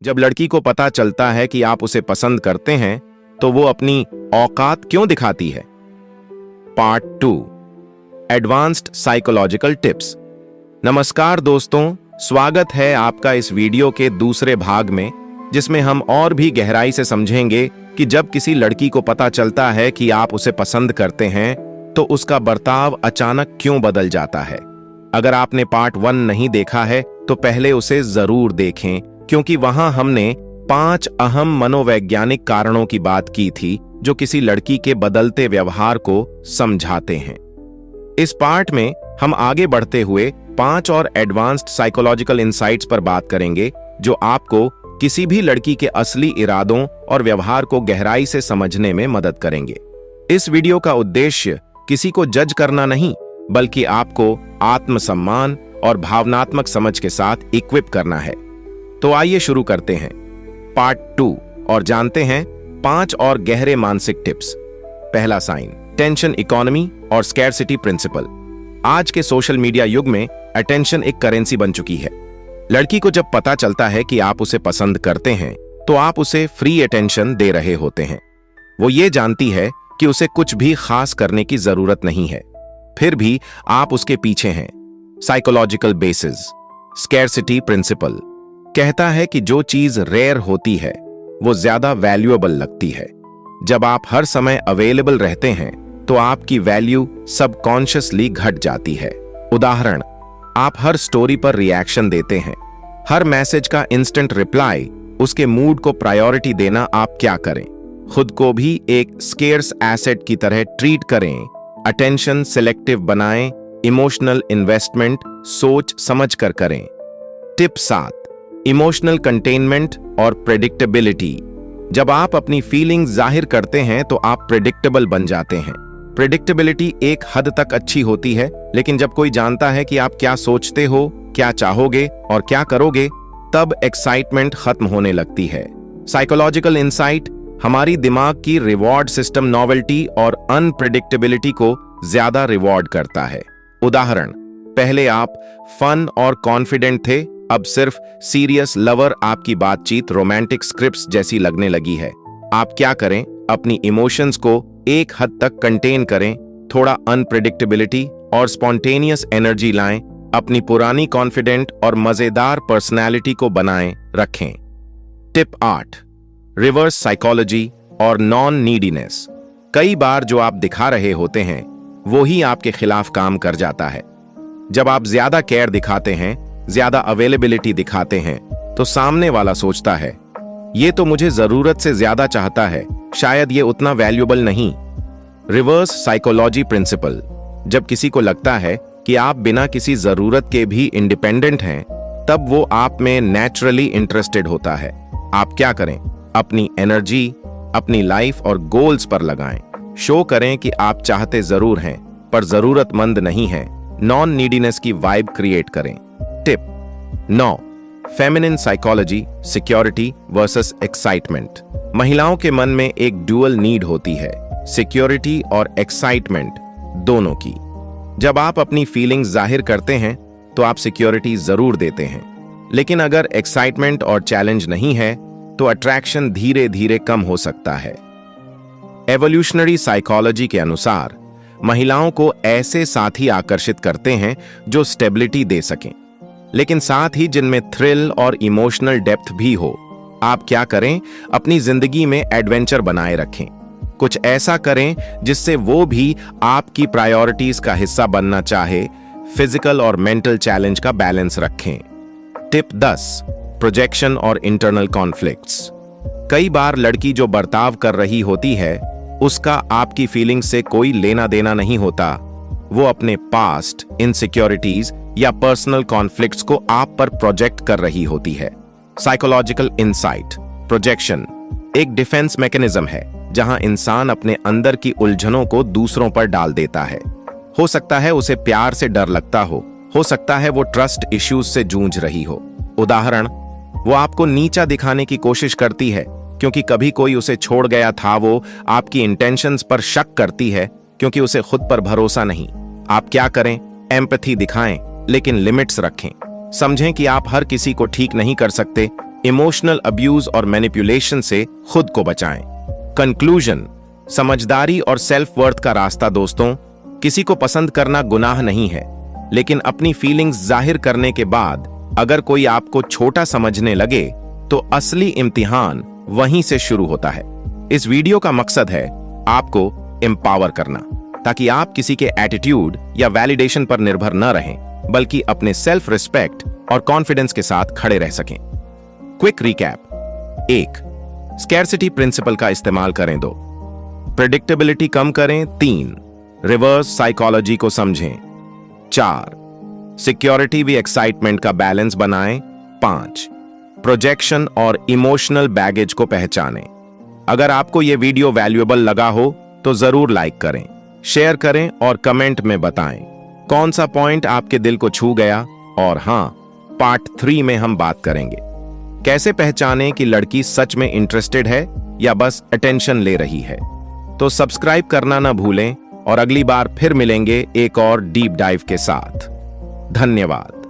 जब लड़की को पता चलता है कि आप उसे पसंद करते हैं तो वो अपनी औकात क्यों दिखाती है। Part 2, advanced psychological tips. नमस्कार दोस्तों, स्वागत है आपका इस वीडियो के दूसरे भाग में, जिसमें हम और भी गहराई से समझेंगे कि जब किसी लड़की को पता चलता है कि आप उसे पसंद करते हैं तो उसका बर्ताव अचानक क्यों बदल जाता है। अगर आपने पार्ट 1 नहीं देखा है तो पहले उसे जरूर देखें, क्योंकि वहां हमने 5 अहम मनोवैज्ञानिक कारणों की बात की थी जो किसी लड़की के बदलते व्यवहार को समझाते हैं। इस पार्ट में हम आगे बढ़ते हुए 5 और एडवांस्ड साइकोलॉजिकल इंसाइट्स पर बात करेंगे जो आपको किसी भी लड़की के असली इरादों और व्यवहार को गहराई से समझने में मदद करेंगे। इस वीडियो का उद्देश्य किसी को जज करना नहीं, बल्कि आपको आत्मसम्मान और भावनात्मक समझ के साथ इक्विप करना है। तो आइए शुरू करते हैं पार्ट 2 और जानते हैं 5 और गहरे मानसिक टिप्स। पहला साइन, टेंशन इकोनॉमी और स्कैरसिटी प्रिंसिपल। आज के सोशल मीडिया युग में अटेंशन एक करेंसी बन चुकी है। लड़की को जब पता चलता है कि आप उसे पसंद करते हैं तो आप उसे फ्री अटेंशन दे रहे होते हैं। वो ये जानती है कि उसे कुछ भी खास करने की जरूरत नहीं है, फिर भी आप उसके पीछे हैं। Psychological basis. स्कैरसिटी प्रिंसिपल कहता है कि जो चीज रेयर होती है वो ज्यादा वैल्यूएबल लगती है। जब आप हर समय अवेलेबल रहते हैं तो आपकी वैल्यू सबकॉन्शियसली घट जाती है। उदाहरण, आप हर स्टोरी पर रिएक्शन देते हैं, हर मैसेज का इंस्टेंट रिप्लाई, उसके मूड को प्रायोरिटी देना। आप क्या करें? खुद को भी एक स्केर्स एसेट की तरह ट्रीट करें। अटेंशन सिलेक्टिव बनाएं, इमोशनल इन्वेस्टमेंट सोच समझ कर करें। टिप 7, इमोशनल कंटेनमेंट और प्रेडिक्टेबिलिटी। जब आप अपनी फीलिंग जाहिर करते हैं तो आप प्रेडिक्टेबल बन जाते हैं। प्रेडिक्टेबिलिटी एक हद तक अच्छी होती है, लेकिन जब कोई जानता है कि आप क्या सोचते हो, क्या चाहोगे और क्या करोगे, तब एक्साइटमेंट खत्म होने लगती है। साइकोलॉजिकल इंसाइट हमारी दिमाग की रिवॉर्ड सिस्टम नॉवेल्टी और अनप्रेडिक्टेबिलिटी को ज्यादा रिवॉर्ड करता है। उदाहरण, पहले आप फन और कॉन्फिडेंट थे, अब सिर्फ सीरियस लवर आपकी बातचीत रोमांटिक स्क्रिप्ट्स जैसी लगने लगी है। आप क्या करें? अपनी इमोशंस को एक हद तक कंटेन करें, थोड़ा अनप्रेडिक्टेबिलिटी और स्पॉन्टेनियस एनर्जी लाएं, अपनी पुरानी कॉन्फिडेंट और मजेदार पर्सनैलिटी को बनाएं रखें। टिप 8, रिवर्स साइकोलॉजी और नॉन नीडीनेस। कई बार जो आप दिखा रहे होते हैं वो ही आपके खिलाफ काम कर जाता है। जब आप ज्यादा केयर दिखाते हैं, ज्यादा अवेलेबिलिटी दिखाते हैं, तो सामने वाला सोचता है ये तो मुझे जरूरत से ज्यादा चाहता है, शायद ये उतना वैल्यूएबल नहीं। Reverse psychology principle. जब किसी को लगता है कि आप बिना किसी जरूरत के भी इंडिपेंडेंट हैं, तब वो आप में नेचुरली इंटरेस्टेड होता है। आप क्या करें? अपनी एनर्जी अपनी लाइफ और गोल्स पर लगाएं। शो करें कि आप चाहते जरूर हैं पर जरूरतमंद नहीं हैं। नॉन नीडीनेस की वाइब क्रिएट करें। Tip 9, feminine psychology, security versus excitement. महिलाओं के मन में एक ड्यूअल नीड होती है, सिक्योरिटी और एक्साइटमेंट दोनों की। जब आप अपनी फीलिंग्स जाहिर करते हैं तो आप सिक्योरिटी जरूर देते हैं, लेकिन अगर एक्साइटमेंट और चैलेंज नहीं है तो अट्रैक्शन धीरे धीरे कम हो सकता है। एवोल्यूशनरी साइकोलॉजी के अनुसार महिलाओं को ऐसे साथी आकर्षित करते हैं जो स्टेबिलिटी दे सकें, लेकिन साथ ही जिनमें थ्रिल और इमोशनल डेप्थ भी हो। आप क्या करें? अपनी जिंदगी में एडवेंचर बनाए रखें। कुछ ऐसा करें जिससे वो भी आपकी प्रायोरिटीज का हिस्सा बनना चाहे। फिजिकल और मेंटल चैलेंज का बैलेंस रखें। टिप 10, प्रोजेक्शन और इंटरनल कॉन्फ्लिक्ट्स। कई बार लड़की जो बर्ताव कर रही होती है उसका आपकी फीलिंग से कोई लेना देना नहीं होता। वो अपने पास्ट इनसिक्योरिटीज या पर्सनल कॉन्फ्लिक्ट्स को आप पर प्रोजेक्ट कर रही होती है। Psychological insight. प्रोजेक्शन एक डिफेंस मैकेनिज्म है जहां इंसान अपने अंदर की उलझनों को दूसरों पर डाल देता है। हो सकता है उसे प्यार से डर लगता हो सकता है वो ट्रस्ट इश्यूज से जूझ रही हो। उदाहरण, वो आपको नीचा दिखाने की कोशिश करती है क्योंकि कभी कोई उसे छोड़ गया था। वो आपकी इंटेंशंस पर शक करती है क्योंकि उसे खुद पर भरोसा नहीं। आप क्या करें? एम्पैथी दिखाएं, लेकिन लिमिट्स रखें। समझें कि आप हर किसी को ठीक नहीं कर सकते, इमोशनल अब्यूज और मैनिपुलेशन से खुद को बचाएं। कंक्लूजन, समझदारी और सेल्फ वर्थ का रास्ता दोस्तों, किसी को पसंद करना गुनाह नहीं है, लेकिन अपनी फीलिंग्स जाहिर करने के बाद अगर कोई आपको छोटा समझने लगे तो असली इम्तिहान वहीं से शुरू होता है। इस वीडियो का मकसद है आपको एम्पावर करना, ताकि आप किसी के एटीट्यूड या वैलिडेशन पर निर्भर न रहें, बल्कि अपने सेल्फ रिस्पेक्ट और कॉन्फिडेंस के साथ खड़े रह सकें। Quick recap. 1. स्कैर्सिटी प्रिंसिपल का इस्तेमाल करें। 2. प्रेडिक्टेबिलिटी कम करें। 3. रिवर्स साइकोलॉजी को समझें। 4. सिक्योरिटी वी एक्साइटमेंट का बैलेंस बनाएं। 5. प्रोजेक्शन और इमोशनल बैगेज को पहचानें। अगर आपको यह वीडियो वैल्यूएबल लगा हो तो जरूर लाइक करें, शेयर करें और कमेंट में बताएं कौन सा पॉइंट आपके दिल को छू गया। और हां, पार्ट 3 में हम बात करेंगे कैसे पहचानें कि लड़की सच में इंटरेस्टेड है या बस अटेंशन ले रही है। तो सब्सक्राइब करना ना भूलें और अगली बार फिर मिलेंगे एक और डीप डाइव के साथ। धन्यवाद।